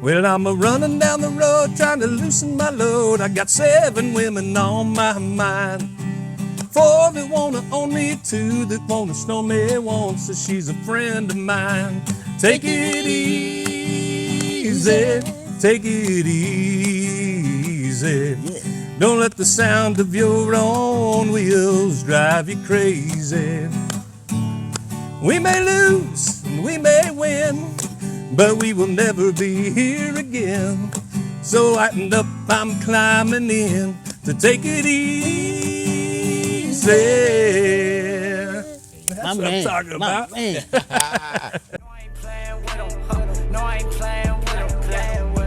Well, I'm a running down the road trying to loosen my load. I got 7 women on my mind. 4 that wanna own me, 2 that wanna snow me. 1 says she's a friend of mine. Take it easy, take it easy. Don't let the sound of your own wheels drive you crazy. We may lose and we may win, but we will never be here again. So lighten up, I'm climbing in to take it easy. That's what I'm talking about. Man. No, I ain't playing with them. No, I ain't playing with them.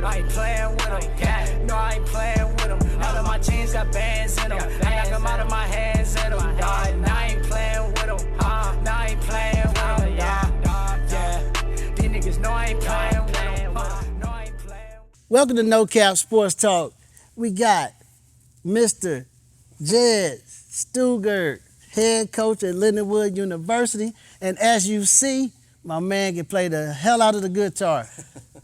I ain't playing with them. No, I ain't playing with them. All of my jeans got bands in them. I knock them out of my hands in them. No, I ain't playing with them. No, I ain't playing with them. Yeah. These niggas know I ain't playing with them. No, I ain't playing. Welcome to No Cap Sports Talk. We got Mr. Jed Stugart, head coach at Lindenwood University. And as you see, my man can play the hell out of the guitar.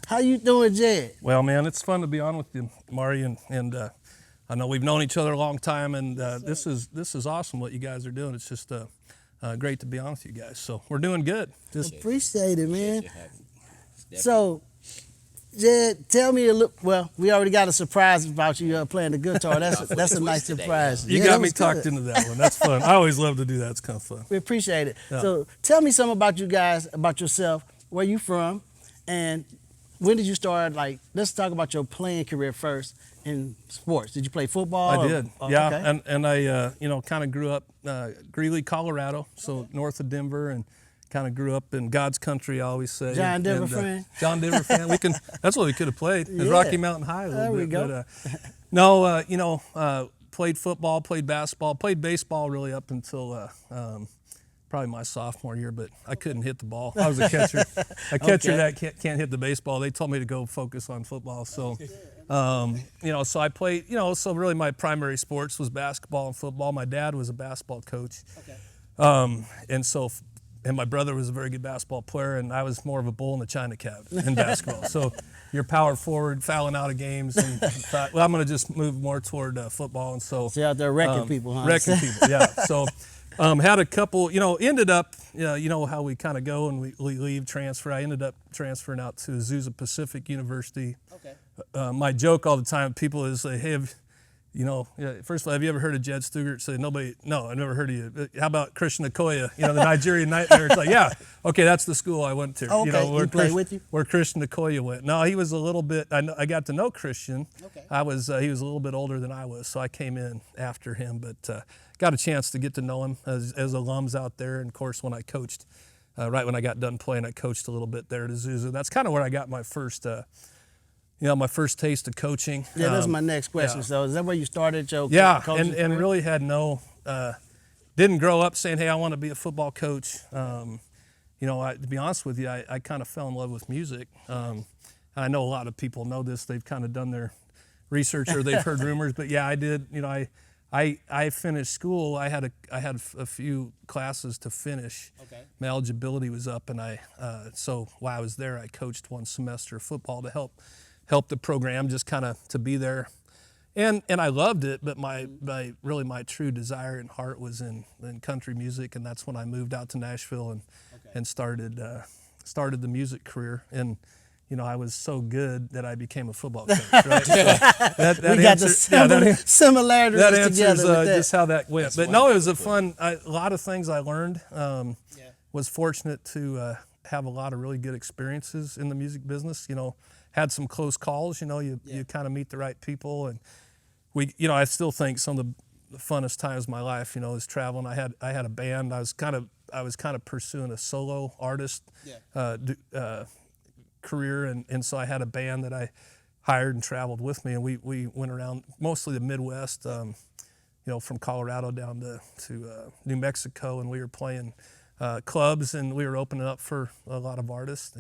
How you doing, Jed? Well, man, it's fun to be on with you, Mari, and I know we've known each other a long time, and this is awesome what you guys are doing. It's just great to be on with you guys. So we're doing good. Just Appreciate it, man. So, Jed, tell me a little. Well, we already got a surprise about you playing the guitar. That's a nice surprise. you got me talked into that one. That's fun. I always love to do that. It's kind of fun. We appreciate it. Yeah. So, tell me something about you guys, about yourself, where you from, and when did you start? Like, let's talk about your playing career first in sports. Did you play football? I did. Yeah, okay. and I kind of grew up Greeley, Colorado, so north of Denver, and kind of grew up in God's country, I always say. John Denver fan? John Denver fan. That's what we could have played. It's Yeah. Rocky Mountain High a little There we bit. go. But, played football, played basketball, played baseball really up until probably my sophomore year, but I couldn't hit the ball. I was a catcher. A catcher that can't hit the baseball. They told me to go focus on football. So, so I played, so really my primary sports was basketball and football. My dad was a basketball coach. Okay. And my brother was a very good basketball player, and I was more of a bull in the china cabinet in basketball. So you're power forward, fouling out of games, and thought, well, I'm going to just move more toward football. And so you're out there wrecking people, huh? Wrecking people, yeah. So had a couple, ended up, how we kind of go and we leave, transfer. I ended up transferring out to Azusa Pacific University. Okay. My joke all the time, people is say, hey, first of all, have you ever heard of Jed Stugart? Say, nobody, no, I've never heard of you. How about Christian Okoye, the Nigerian Nightmare? It's like, yeah, okay, that's the school I went to. Okay, he played with you? Where Christian Okoye went. No, he was a little bit, I got to know Christian. Okay. He was a little bit older than I was, so I came in after him, but got a chance to get to know him as alums out there. And of course, when I coached, right when I got done playing, I coached a little bit there at Azusa. That's kind of where I got my first my first taste of coaching. Yeah, that's my next question. Yeah. So is that where you started your coaching and career? really had didn't grow up saying, hey, I want to be a football coach. To be honest with you, I kind of fell in love with music. I know a lot of people know this. They've kind of done their research or they've heard rumors, but yeah, I did. I finished school. I had a few classes to finish. Okay. My eligibility was up, and so while I was there, I coached 1 semester of football to help the program, just kind of to be there, and I loved it. But my true desire and heart was in country music, and that's when I moved out to Nashville and started the music career. And I was so good that I became a football coach. Right? So we got the similarities that answers together with that. just how that went. But no, it was a lot of things I learned. Was fortunate to have a lot of really good experiences in the music business. Had some close calls. You kind of meet the right people, and I still think some of the funnest times of my life, is traveling. I had a band. I was kind of pursuing a solo artist career, and so I had a band that I hired and traveled with me, and we went around mostly the Midwest, from Colorado down to New Mexico, and we were playing clubs, and we were opening up for a lot of artists,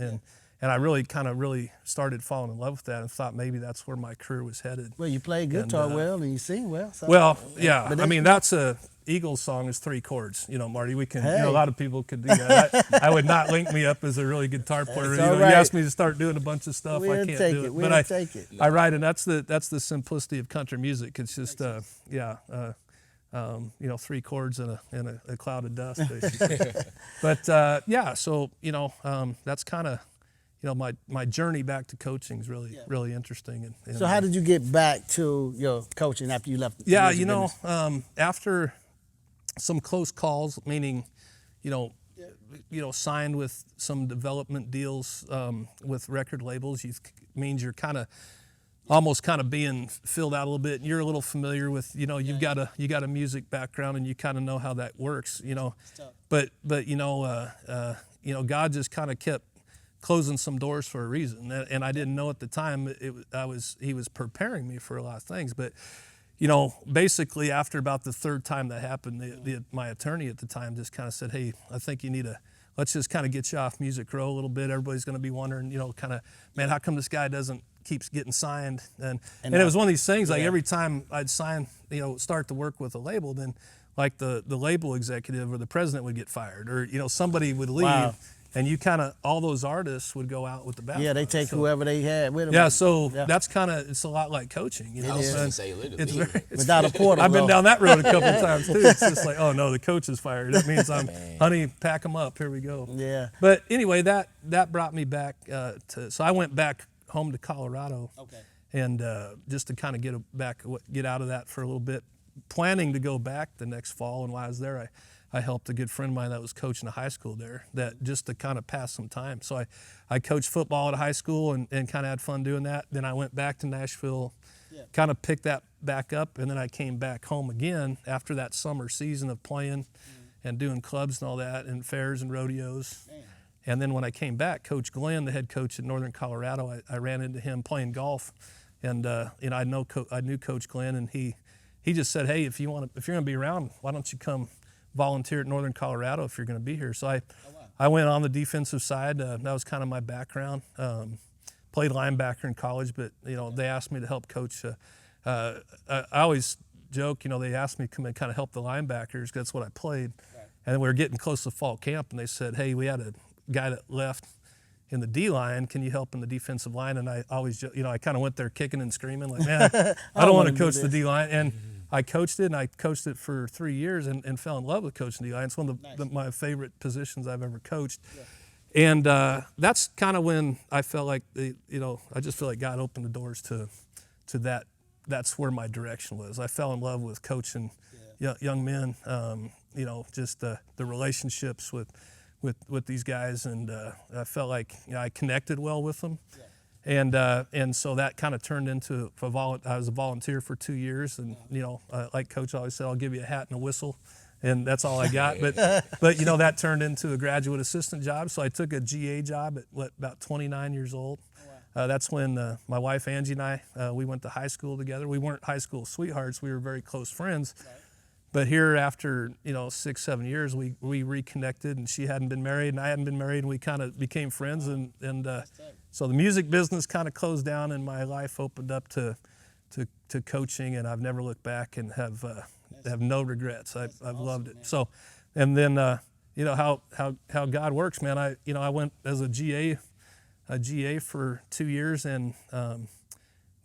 I really really started falling in love with that and thought maybe that's where my career was headed. Well, you play guitar well and you sing well. So. Well, yeah. But I mean, that's a Eagles song is 3 chords. You know, Marty, we can. You know, a lot of people could do that. I would not link me up as a really good guitar player. You know, all right. you asked me to start doing a bunch of stuff. I can't do it. We'll But take it. I write, and that's the simplicity of country music. It's just, you know, 3 chords and a cloud of dust, basically. But yeah, so you know, that's kind of. You know, my journey back to coaching is really interesting. And So how did you get back to your coaching after you left? Yeah, you know, after some close calls, meaning, you know, signed with some development deals with record labels, means you're almost being filled out a little bit. And you're a little familiar with, you know, you got a music background and you kind of know how that works, you know. But you know, God just kind of kept closing some doors for a reason, and I didn't know at the time. He was preparing me for a lot of things, but you know, basically after about the 3rd time that happened, my attorney at the time just kind of said, "Hey, I think you need let's just kind of get you off Music Row a little bit. Everybody's going to be wondering, you know, man, how come this guy keeps getting signed?" And it was one of these things, like every time I'd sign, you know, start to work with a label, then like the label executive or the president would get fired, or you know, somebody would leave. Wow. And you all those artists would go out with the backup. Yeah, they take whoever they had with them. Yeah, so that's it's a lot like coaching. You know, I was going to say, it's very, without a portal. I've been down that road a couple of times too. It's just like, oh no, the coach is fired. That means honey, pack them up. Here we go. Yeah. But anyway, that brought me back so I went back home to Colorado. Okay. And just to kind of get out of that for a little bit, planning to go back the next fall. And while I was there, I helped a good friend of mine that was coaching a high school there, that just to kind of pass some time. So I coached football at a high school and kind of had fun doing that. Then I went back to Nashville, kind of picked that back up, and then I came back home again after that summer season of playing and doing clubs and all that and fairs and rodeos. And then when I came back, Coach Glenn, the head coach at Northern Colorado, I ran into him playing golf, and you know, I knew Coach Glenn, and he just said, "Hey, if you're going to be around, why don't you come volunteer at Northern Colorado if you're going to be here?" So I went on the defensive side. That was kind of my background. Played linebacker in college, but you know, they asked me to help coach. I always joke, you know, they asked me to come and kind of help the linebackers. That's what I played. And then we were getting close to fall camp, and they said, "Hey, we had a guy that left in the D line. Can you help in the defensive line?" And I always, you know, I kind of went there kicking and screaming, like, "Man, I don't want to coach the D line." And I coached it, and I coached it for 3 years and fell in love with coaching D-line. It's one of my favorite positions I've ever coached. Yeah. And that's kind of when I felt like, you know, I just feel like God opened the doors to that. That's where my direction was. I fell in love with coaching young men, you know, just the relationships with these guys, and I felt like, you know, I connected well with them. Yeah. And so that kind of turned into I was a volunteer for 2 years, and you know, like Coach always said, "I'll give you a hat and a whistle," and that's all I got. But you know, that turned into a graduate assistant job. So I took a GA job at about 29 years old. That's when my wife Angie and I we went to high school together. We weren't high school sweethearts. We were very close friends. Right. But here, after, you know, 6-7 years, we reconnected, and she hadn't been married, and I hadn't been married, and we kind of became friends, and so the music business kind of closed down, and my life opened up to coaching, and I've never looked back, and have no regrets. I've loved it. Man. So, and then you know how God works, man. I went as a GA for 2 years, and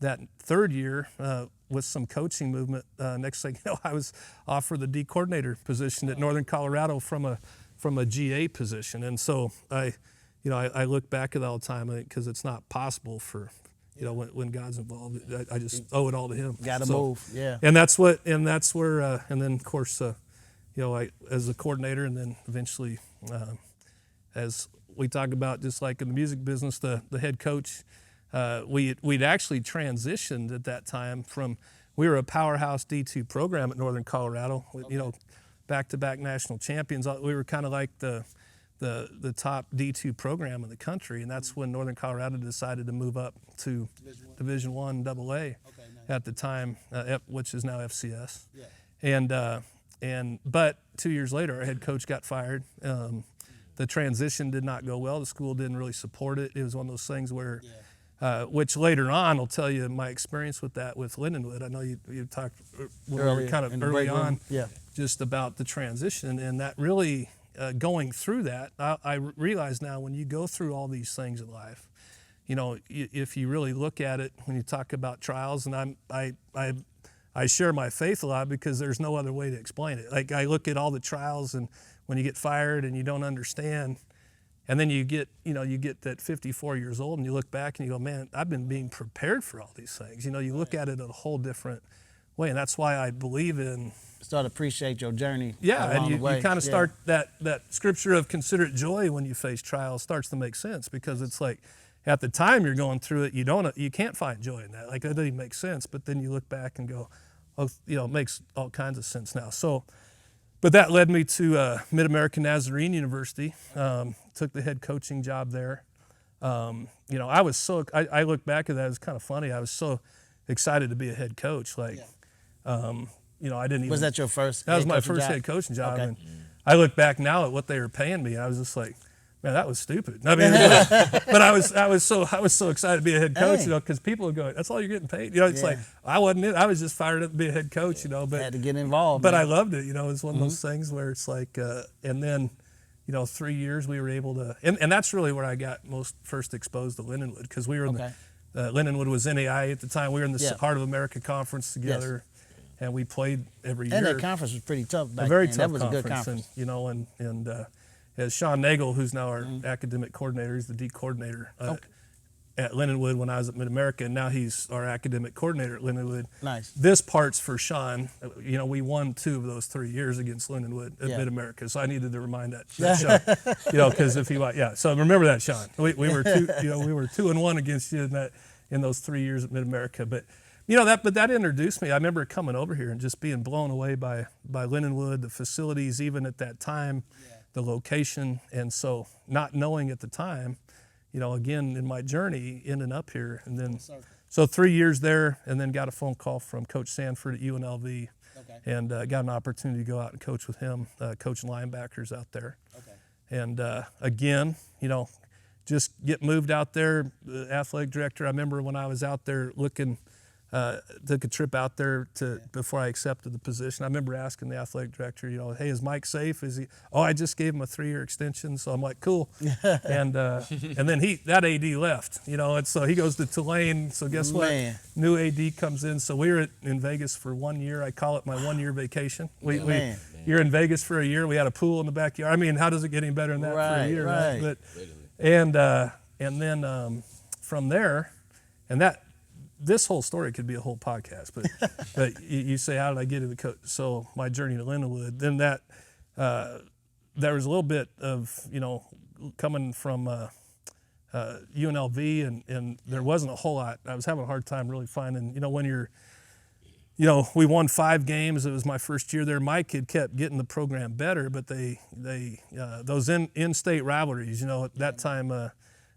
that 3rd year, with some coaching movement, next thing you know, I was offered the D coordinator position at Northern Colorado from a GA position, and so I look back at that all the time, because it's not possible for, you know, when God's involved. I just owe it all to Him. Got to move, yeah. And that's where, and then of course, you know, I as a coordinator, and then eventually, as we talk about, just like in the music business, the head coach. We'd actually transitioned at that time we were a powerhouse D2 program at Northern Colorado, you know, back-to-back national champions. We were kind of like the top D2 program in the country, and that's when Northern Colorado decided to move up to Division I AA at the time, which is now FCS. Yeah. But 2 years later, our head coach got fired. the transition did not go well. The school didn't really support it. It was one of those things where, which later on I'll tell you my experience with that with Lindenwood. I know you talked when we were kind of early on, just about the transition, and that really going through that. I realize now when you go through all these things in life, you know, if you really look at it, when you talk about trials, and I share my faith a lot because there's no other way to explain it. Like I look at all the trials, and when you get fired and you don't understand, and then you get that 54 years old and you look back and you go, man, I've been being prepared for all these things. You know, you look at it in a whole different way, and that's why I believe in. Start to appreciate your journey. Yeah, and you kind of start that scripture of consider it joy when you face trials starts to make sense, because it's like at the time you're going through it, you can't find joy in that. Like that doesn't even make sense. But then you look back and go, oh, you know, it makes all kinds of sense now. So, but that led me to Mid-American Nazarene University. Took the head coaching job there. You know, I look back at that, it's kind of funny. I was so excited to be a head coach. Like, you know, I didn't even. Was that your first? That was my first head coaching job. Okay. And I look back now at what they were paying me, and I was just like, man, that was stupid. I mean, but I was so excited to be a head coach, you know, because people would go, that's all you're getting paid. You know, it's like, I wasn't it. I was just fired up to be a head coach, you know. But had to get involved. But man, I loved it. You know, it was one of those things where it's like, and then, you know, 3 years we were able to, and that's really where I got first exposed to Lindenwood, because we were in Lindenwood was NAI at the time. We were in the Heart of America conference together. And we played every year. And that conference was pretty tough back then. A very tough that was conference. A good conference. And, you know, and as Sean Nagel, who's now our academic coordinator, he's the D coordinator at Lindenwood when I was at Mid-America, and now he's our academic coordinator at Lindenwood. Nice. This part's for Sean. You know, we won 2 of those 3 years against Lindenwood at Mid-America, so I needed to remind that Sean. You know, because if he, so remember that, Sean. We were 2-1 against you in those 3 years at Mid-America, but. You know, that introduced me. I remember coming over here and just being blown away by Lindenwood, the facilities, even at that time, the location. And so not knowing at the time, you know, again, in my journey, ending up here. And then, so 3 years there, and then got a phone call from Coach Sanford at UNLV, and got an opportunity to go out and coach with him, coaching linebackers out there. And again, you know, just get moved out there. The athletic director, I remember when I was out there looking, took a trip out there before I accepted the position. I remember asking the athletic director, you know, hey, is Mike safe? Is he? Oh, I just gave him a 3-year extension. So I'm like, cool. And then that AD left, you know, and so he goes to Tulane. So guess what? New AD comes in. So we were in Vegas for 1 year. I call it my 1-year vacation. You're in Vegas for a year. We had a pool in the backyard. I mean, how does it get any better than that for a year? Right. But, and then from there, and that. This whole story could be a whole podcast, but you say, how did I get into the coach? So my journey to Lindenwood, then that there was a little bit of, you know, coming from UNLV, and there wasn't a whole lot. I was having a hard time really finding, you know, when you're, you know, we won 5 games. It was my first year there. Mike had kept getting the program better, but they those in-state rivalries, you know, at that time.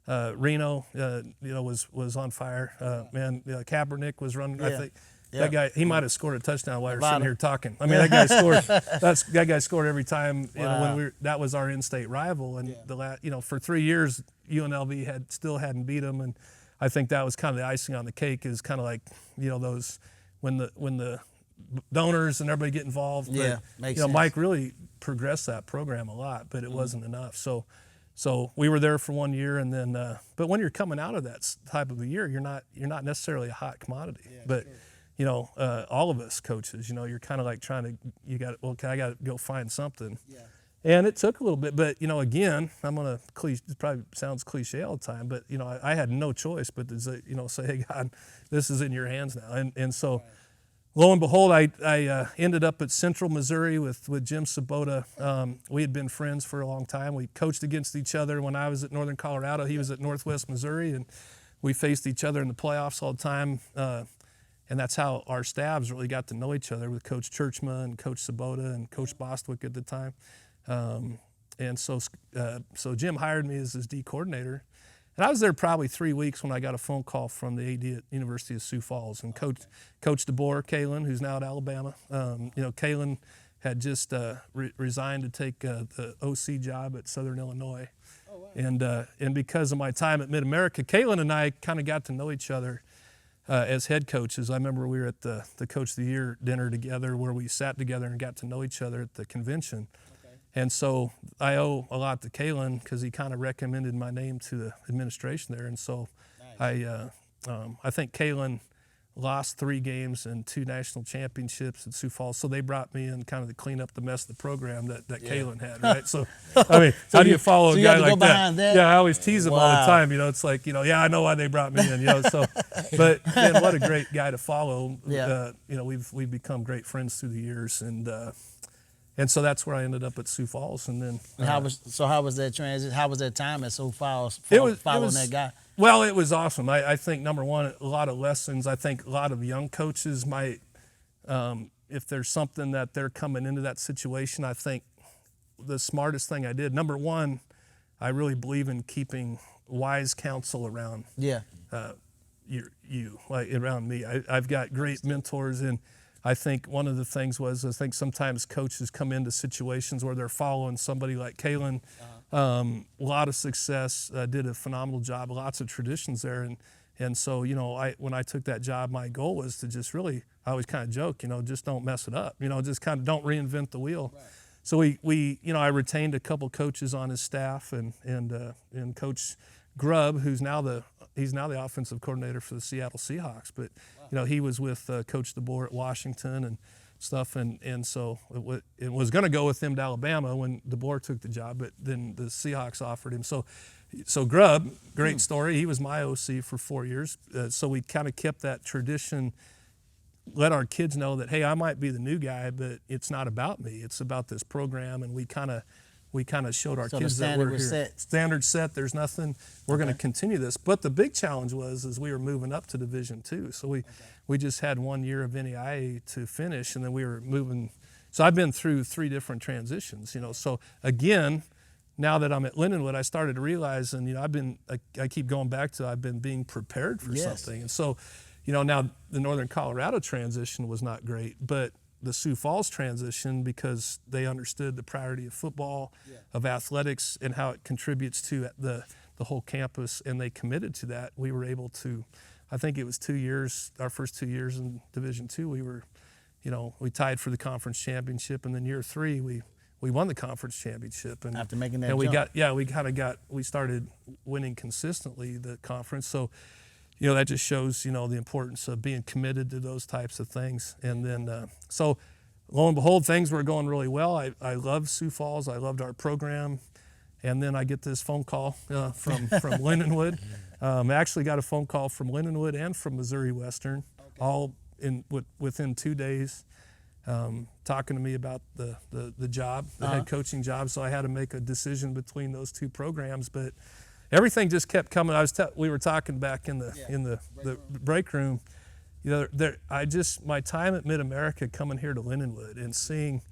Reno, you know, was on fire. Man, Kaepernick was running. I think that guy, he might have scored a touchdown while we were sitting here talking. I mean, that guy scored. That guy scored every time. You know, when that was our in-state rival, and you know, for 3 years, UNLV still hadn't beat them, and I think that was kind of the icing on the cake. Is kind of like, you know, those when the donors and everybody get involved. Yeah, but, makes you know, sense. Mike really progressed that program a lot, but it wasn't enough. So we were there for 1 year, and then, but when you're coming out of that type of a year, you're not necessarily a hot commodity. But you know, all of us coaches, you know, you're kind of like I got to go find something. And it took a little bit, but you know, again, it probably sounds cliche all the time, but you know, I had no choice but to say, you know, say, hey God, this is in your hands now, and so. Lo and behold, I ended up at Central Missouri with Jim Sabota. We had been friends for a long time. We coached against each other when I was at Northern Colorado. He was at Northwest Missouri, and we faced each other in the playoffs all the time. And that's how our staffs really got to know each other, with Coach Churchma and Coach Sabota and Coach Bostwick at the time. And so Jim hired me as his D coordinator. And I was there probably 3 weeks when I got a phone call from the AD at University of Sioux Falls, and Coach DeBoer, Kalen, who's now at Alabama. You know, Kalen had just resigned to take the OC job at Southern Illinois. Oh, wow. And because of my time at Mid-America, Kaylin and I kind of got to know each other as head coaches. I remember we were at the Coach of the Year dinner together where we sat together and got to know each other at the convention. Okay. And so I owe a lot to Kaylin because he kind of recommended my name to the administration there. And so nice. I think Kaylin lost 3 games and 2 national championships at Sioux Falls. So they brought me in kind of to clean up the mess of the program that Kaylin had, right? So, I mean, so how do you follow a guy like that? Yeah, I always tease him all the time. You know, it's like, yeah, I know why they brought me in, so. But, man, what a great guy to follow. Yeah. We've become great friends through the years. And so that's where I ended up at Sioux Falls. And then. How was that transition? How was that time at Sioux Falls following that guy? Well, it was awesome. I think, number one, a lot of lessons. I think a lot of young coaches might, if there's something that they're coming into that situation, I think the smartest thing I did, number one, I really believe in keeping wise counsel around you, like around me. I've got great mentors, and I think one of the things was, I think sometimes coaches come into situations where they're following somebody like Kaylin. A lot of success, did a phenomenal job, lots of traditions there. And so, when I took that job, my goal was to just really, I always kind of joke, just don't mess it up, just kind of don't reinvent the wheel. Right. So I retained a couple coaches on his staff and Coach Grubb, who's now the offensive coordinator for the Seattle Seahawks. But, he was with Coach DeBoer at Washington and stuff, and so it was going to go with him to Alabama when DeBoer took the job, but then the Seahawks offered him. So Grubb, great story. He was my OC for 4 years. So we kind of kept that tradition, let our kids know that, hey, I might be the new guy, but it's not about me. It's about this program, and we kind of showed our kids that we're here. Standard set. There's nothing. We're going to continue this. But the big challenge was we were moving up to Division II. So we just had 1 year of NEIA to finish, and then we were moving. So I've been through 3 different transitions. So again, now that I'm at Lindenwood, I started to realize, and I keep going back to I've been being prepared for something. And so, now the Northern Colorado transition was not great, but the Sioux Falls transition, because they understood the priority of football, of athletics, and how it contributes to the whole campus, and they committed to that. We were able to, I think it was 2 years, our first 2 years in Division II, we were, we tied for the conference championship, and then year 3 we won the conference championship. And after making that jump. We started winning consistently the conference. So, that just shows, the importance of being committed to those types of things. And then, so lo and behold, things were going really well. I loved Sioux Falls. I loved our program. And then I get this phone call from Lindenwood. I actually got a phone call from Lindenwood and from Missouri Western, all within 2 days, talking to me about the job, the head coaching job. So I had to make a decision between those 2 programs. But everything just kept coming. We were talking back in the break room. My time at Mid-America coming here to Lindenwood and seeing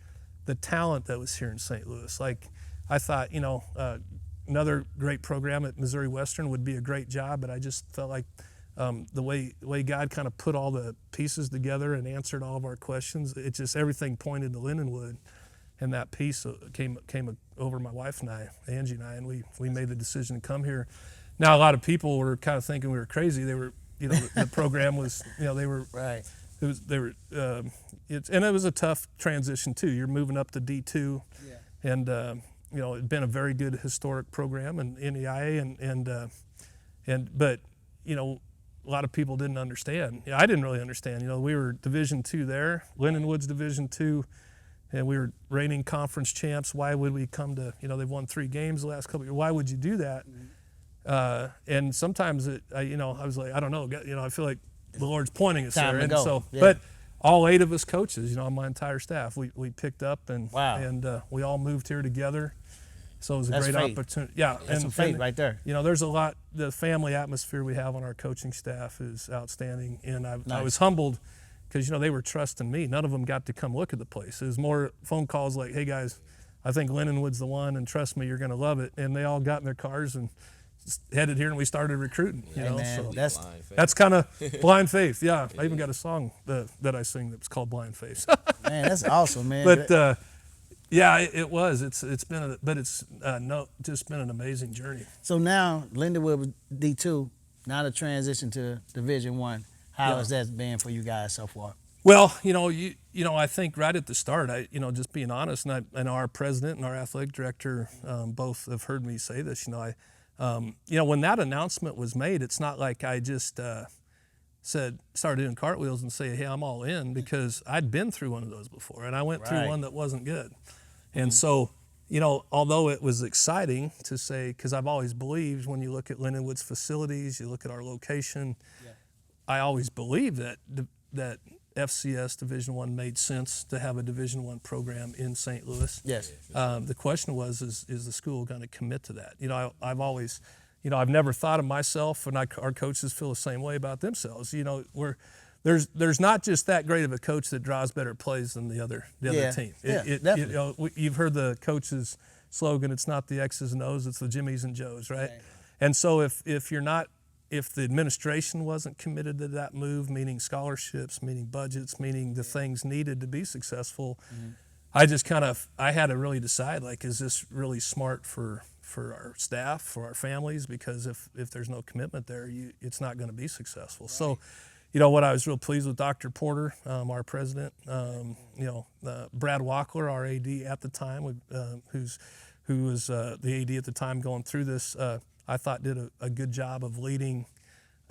the talent that was here in St. Louis. Like, I thought, another great program at Missouri Western would be a great job, but I just felt like the way God kind of put all the pieces together and answered all of our questions, it just, everything pointed to Lindenwood. And that piece came over my wife and I, Angie and I, and we made the decision to come here. Now, a lot of people were kind of thinking we were crazy. They were, the program was, they were right. And it was a tough transition too. You're moving up to D2, and it'd been a very good historic program in NEIA, but a lot of people didn't understand. I didn't really understand. We were Division II there, Lindenwood's Division II. And we were reigning conference champs. Why would we come to, they've won 3 games the last couple of years. Why would you do that? And sometimes I was like, I don't know. I feel like the Lord's pointing us there. And so, but all 8 of us coaches, on my entire staff, we picked up and we all moved here together. So it was a great opportunity. Yeah, that's some faith right there. There's a lot. The family atmosphere we have on our coaching staff is outstanding, and I was humbled. Because, they were trusting me. None of them got to come look at the place. It was more phone calls like, hey, guys, I think Lindenwood's the one, and trust me, you're going to love it. And they all got in their cars and headed here and we started recruiting. You know, man, so that's kind of blind faith. Yeah, I even got a song that I sing that's called Blind Faith. man, that's awesome, man. But yeah, it was. It's been, just been an amazing journey. So now Lindenwood was D2. Now the transition to Division I. How has that been for you guys so far? Well, you know, I think right at the start, just being honest, and I know our president and our athletic director both have heard me say this. You know, when that announcement was made, it's not like I just started doing cartwheels and say, hey, I'm all in, because I'd been through one of those before, and I went through one that wasn't good. And so, you know, although it was exciting to say, because I've always believed when you look at Lindenwood's facilities, you look at our location, I always believed that FCS Division I made sense to have a Division I program in St. Louis. Yes. The question was, is the school going to commit to that? You know, I've always, you know, I've never thought of myself, and our coaches feel the same way about themselves. You know, there's not just that great of a coach that draws better plays than the other team. Definitely. You know, you've heard the coach's slogan, it's not the X's and O's, it's the Jimmies and Joes, right? And so if the administration wasn't committed to that move, meaning scholarships, meaning budgets, meaning the things needed to be successful, I had to really decide, like, is this really smart for our staff, for our families? Because if there's no commitment there, it's not going to be successful. Right. So, you know, what I was real pleased with Dr. Porter, our president, Brad Wackler, our AD at the time, who was the AD at the time going through this, I thought did a good job of leading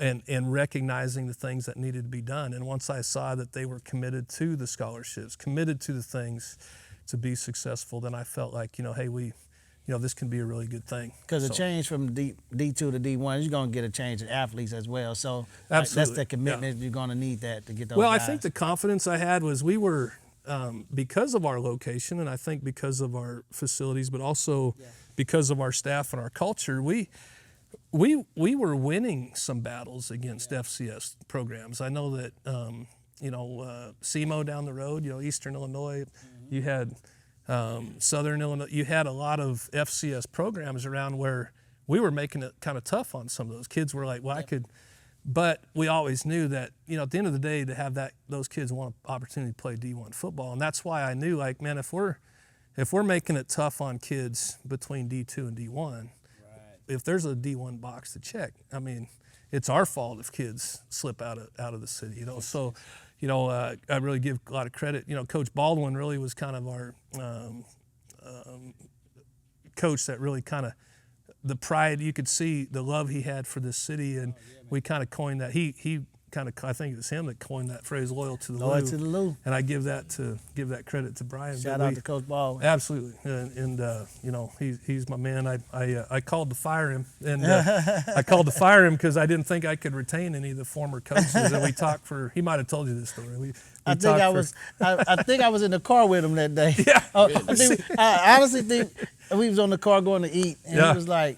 and recognizing the things that needed to be done. And once I saw that they were committed to the scholarships, committed to the things to be successful, then I felt like, you know, hey, this can be a really good thing. Because the change from D2 to D1, you're going to get a change in athletes as well. So absolutely, that's the commitment. You're going to need that to get those Well, guys. I think the confidence I had was we were, because of our location, and I think because of our facilities, but also because of our staff and our culture, we were winning some battles against FCS programs. I know that, SEMO down the road, Eastern Illinois, you had Southern Illinois, you had a lot of FCS programs around where we were making it kind of tough on some of those kids. Were like, well, I could, but we always knew that, at the end of the day, to have those kids want an opportunity to play D1 football. And that's why I knew, like, man, if we're making it tough on kids between D2 and D1, if there's a D1 box to check, I mean, it's our fault if kids slip out of the city, So, I really give a lot of credit. Coach Baldwin really was kind of our coach that really kind of, the pride, you could see the love he had for this city, and we kind of coined that. He kind of, I think it was him that coined that phrase, loyal to the Lou. Loyal to the Lou. And I give that credit to Brian. Shout out to Coach Baldwin. Absolutely, and he's my man. I called to fire him, and I called to fire him because I didn't think I could retain any of the former coaches. And we talked he might have told you this story. I think I was in the car with him that day. Yeah. I honestly think we was on the car going to eat, and he was like,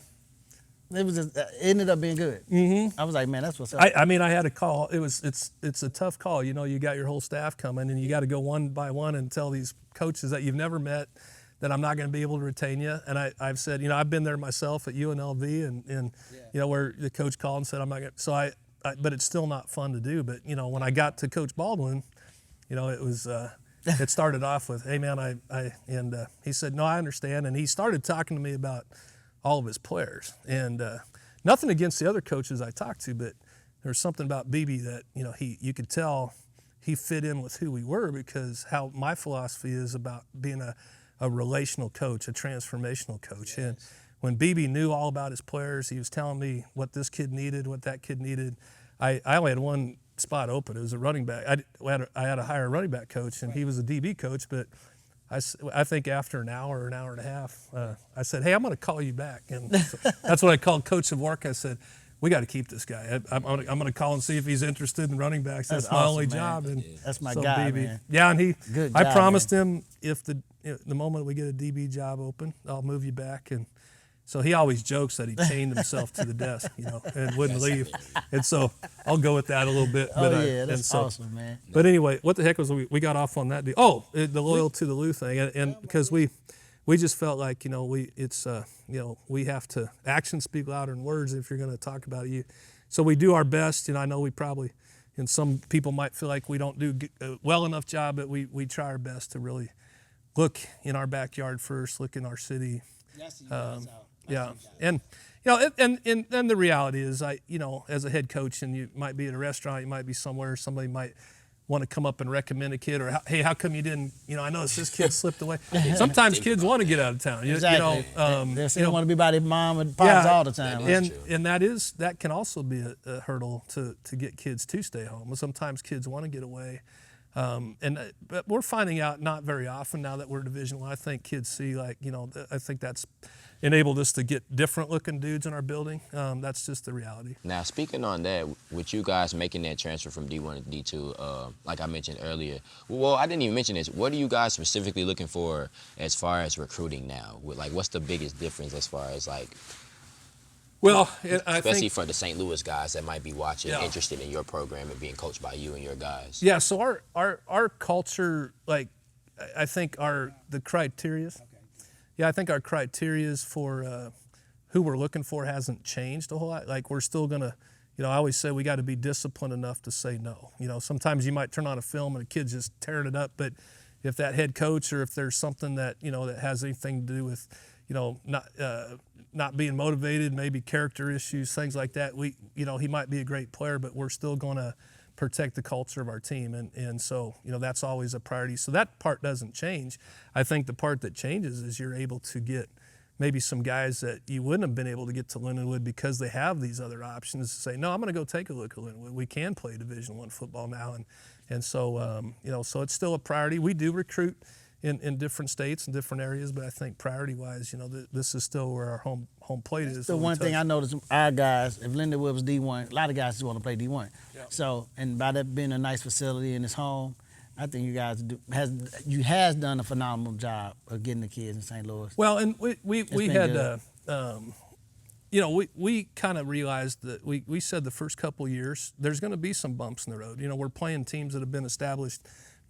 it ended up being good. Mm-hmm. I was like, man, that's what's up. I mean, I had a call. It's a tough call. You got your whole staff coming, and you got to go one by one and tell these coaches that you've never met that I'm not going to be able to retain you. And I've said, I've been there myself at UNLV, and where the coach called and said I'm not going to. So but it's still not fun to do. But when I got to Coach Baldwin, it was. It started off with, hey man, and he said, no, I understand, and he started talking to me about all of his players, and nothing against the other coaches I talked to, but there's something about BB that you could tell he fit in with who we were, because how my philosophy is about being a relational coach, a transformational coach. Yes. And when BB knew all about his players, he was telling me what this kid needed, what that kid needed. I only had one spot open. It was a running back. I had to hire a running back coach, and he was a DB coach, but I think after an hour and a half, I said, hey, I'm going to call you back. And so that's what I called Coach of Work. I said, we got to keep this guy. I'm going to call and see if he's interested in running backs. That's my only job. And that's my guy, man. Yeah, and Good I job, promised man. him if the moment we get a DB job open, I'll move you back. And so he always jokes that he chained himself to the desk, and wouldn't leave. And so I'll go with that a little bit. That's awesome, man. But anyway, what the heck was we got off on that deal? Oh, the loyal to the Lou thing, and because we we just felt like, we have to, actions speak louder than words if you're going to talk about you. So we do our best. I know we probably, and some people might feel like we don't do a well enough job, but we try our best to really look in our backyard first, look in our city. Yeah, and and the reality is, as a head coach, and you might be at a restaurant, you might be somewhere, somebody might want to come up and recommend a kid, or hey, how come you didn't? I noticed this kid slipped away. Sometimes kids want to get out of town. Exactly. They don't want to be by their mom and pops all the time. And that can also be a hurdle to get kids to stay home. Sometimes kids want to get away. But we're finding out not very often now that we're Division I. I think kids see I think that's enabled us to get different looking dudes in our building. That's just the reality. Now, speaking on that, with you guys making that transfer from D1 to D2, like I mentioned earlier, well, I didn't even mention this. What are you guys specifically looking for as far as recruiting now? What's the biggest difference as far as well, especially for the St. Louis guys that might be watching, interested in your program and being coached by you and your guys? Yeah, so our culture, I think the criteria. Yeah, I think our criteria for who we're looking for hasn't changed a whole lot. We're still gonna, I always say we got to be disciplined enough to say no. Sometimes you might turn on a film and a kid's just tearing it up, but if that head coach or if there's something that that has anything to do with not being motivated, maybe character issues, things like that, he might be a great player, but we're still gonna protect the culture of our team, and so that's always a priority. So that part doesn't change. I think the part that changes is you're able to get maybe some guys that you wouldn't have been able to get to Lindenwood because they have these other options to say, no, I'm going to go take a look at Lindenwood. We can play Division I football now, and so so it's still a priority. We do recruit in different states and different areas, but I think priority-wise, this is still where our home plate is. The one thing I noticed, our guys, if Lindenwood was D1, a lot of guys just want to play D1. Yeah. So, and by that being a nice facility in his home, I think you guys has done a phenomenal job of getting the kids in St. Louis. Well, and we had, we kind of realized that we said the first couple of years there's going to be some bumps in the road. We're playing teams that have been established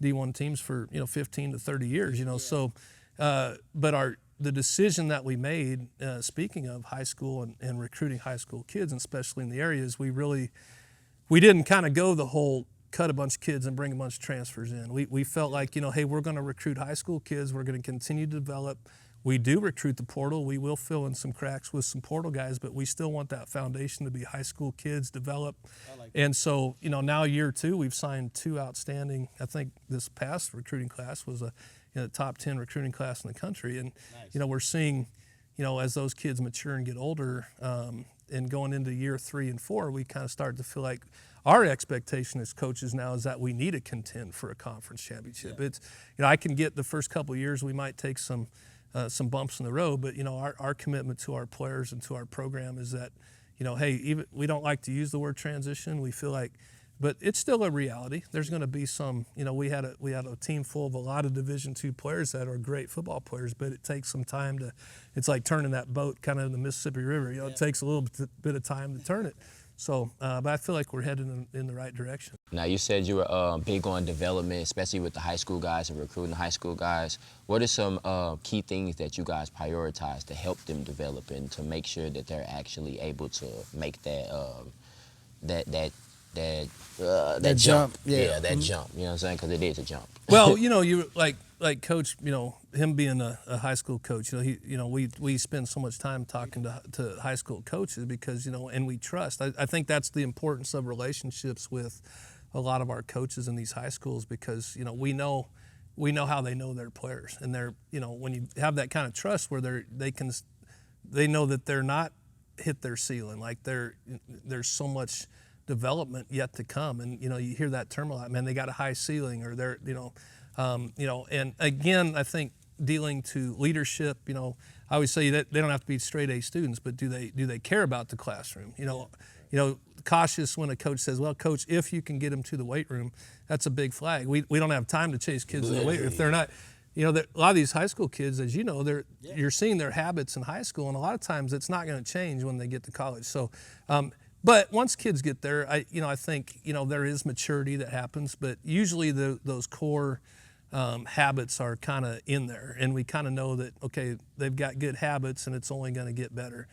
D1 teams for 15 to 30 years. So, but the decision that we made, speaking of high school and recruiting high school kids, and especially in the areas, we didn't kind of go the whole cut a bunch of kids and bring a bunch of transfers in. We felt like, hey, we're going to recruit high school kids. We're going to continue to develop. We do recruit the portal. We will fill in some cracks with some portal guys, but we still want that foundation to be high school kids develop. And so, now year 2, we've signed 2 outstanding. I think this past recruiting class was a top 10 recruiting class in the country. And, nice. We're seeing, as those kids mature and get older, and going into year 3 and 4, we kind of start to feel like our expectation as coaches now is that we need to contend for a conference championship. Yeah. It's, I can get the first couple of years, we might take some bumps in the road, but our commitment to our players and to our program is that, hey, even we don't like to use the word transition. We feel like, but it's still a reality. There's going to be some. We had a team full of a lot of Division II players that are great football players, but it takes some time to. It's like turning that boat kind of in the Mississippi River. It takes a little bit of time to turn it. So, but I feel like we're headed in the right direction. Now, you said you were big on development, especially with the high school guys and recruiting the high school guys. What are some key things that you guys prioritize to help them develop and to make sure that they're actually able to make that jump? Yeah, that jump. You know what I'm saying? Because it is a jump. Well, you like Coach, him being a high school coach, we spend so much time talking to high school coaches because, and we trust. I think that's the importance of relationships with a lot of our coaches in these high schools because, we know how they know their players, and they're, when you have that kind of trust where they know that they're not hit their ceiling, like there's so much development yet to come, and you hear that term a lot, man, they got a high ceiling, or they're and again, I think dealing to leadership, I always say that they don't have to be straight A students, but do they care about the classroom? Cautious when a coach says, well, coach, if you can get them to the weight room, that's a big flag. We don't have time to chase kids to the weight room if they're not. A lot of these high school kids, as you're seeing their habits in high school, and a lot of times it's not going to change when they get to college. So, but once kids get there, I think there is maturity that happens, but usually those core habits are kind of in there, and we kind of know that, okay, they've got good habits and it's only going to get better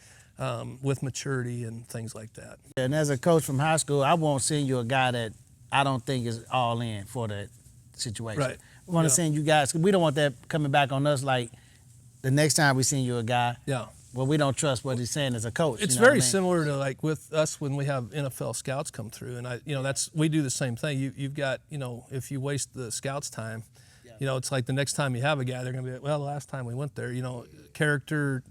with maturity and things like that. And as a coach from high school, I won't send you a guy that I don't think is all in for that situation. Right. We want to Yeah. send you guys, 'cause we don't want that coming back on us like the next time we send you a guy, Yeah. well, we don't trust what he's saying as a coach. It's you know what very I mean? similar to like with us when we have NFL scouts come through, and we do the same thing. You've got, if you waste the scouts' time, it's like the next time you have a guy, they're going to be like, well, the last time we went there, character,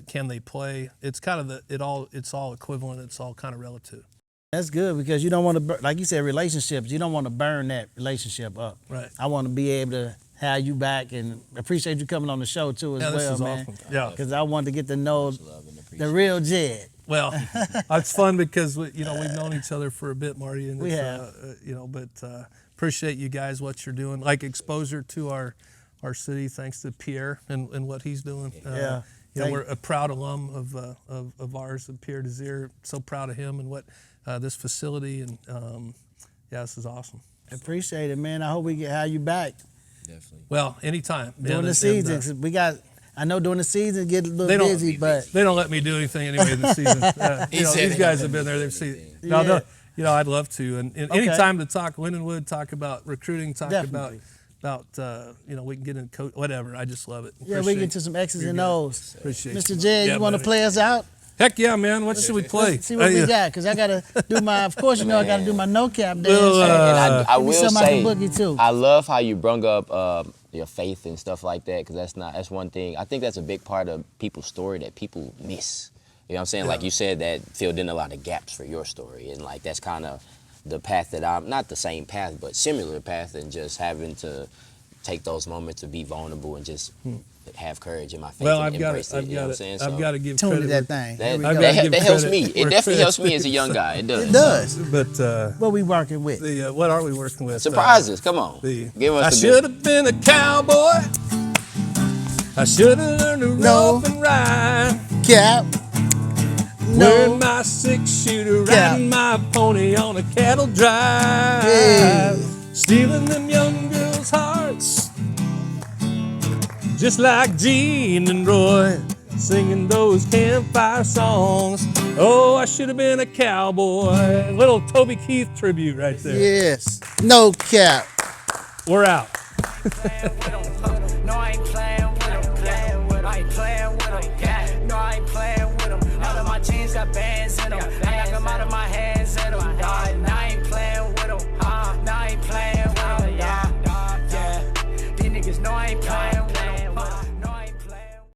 can they play? It's kind of it's all equivalent. It's all kind of relative. That's good because you don't want to, like you said, relationships. You don't want to burn that relationship up. Right. I want to be able to have you back and appreciate you coming on the show too as Yeah, this well, is man. awesome. Yeah. Because I want to get to know Love and the appreciate real Jed. Well, it's fun because we've known each other for a bit, Marty, and We it's, have. but appreciate you guys what you're doing, like exposure to our city, thanks to Pierre and what he's doing. Yeah. We're a proud alum of ours, of Pierre Desir. So proud of him and what this facility and this is awesome. Appreciate it, man. I hope we can have you back Definitely. Well, anytime man, during the and, season. 'Cause we got. I know during the season get a they little don't- busy, but they don't let me do anything anyway this season. He said These they guys don't have been there. let They've me do seen. No, Yeah. I'd love to. And Okay. anytime to talk Lindenwood, talk about recruiting, talk Definitely. about we can get in coach, whatever. I just love it. yeah, we Appreciate- get to some X's You're and good. O's. Appreciate Mr. you. Jed, Yeah, you want to buddy. play us out? Heck yeah, man. What should we play? Let's see what we got, because I got to do my, of course, I got to do my no-cap dance. Well, And I Give me will something I say, can boogie too. I love how you brung up your faith and stuff like that, because that's one thing. I think that's a big part of people's story that people miss. You know what I'm saying? Like you said, that filled in a lot of gaps for your story, and like that's kind of the path that I'm, not the same path, but similar path, and just having to take those moments to be vulnerable and just have courage in my faith Well, and I've got embrace it. it. I've You know what I'm got saying? it. So I've got to give Tune credit. to that thing. that, Here we I've go. gotta that, give that helps credit me. It where definitely helps credit's me as a young guy. It does. It does. But What we working with? what are we working with? Surprises. Come on. Give I us the should have been a cowboy. I should have learned to No. rope and ride. Cap. Wearing No. my 6-shooter, Yeah. riding my pony on a cattle drive. Yeah. Stealing them young girls' hearts. Just like Gene and Roy, singing those campfire songs. Oh, I should have been a cowboy. Little Toby Keith tribute right there. Yes. No cap. We're out. No, I ain't playing.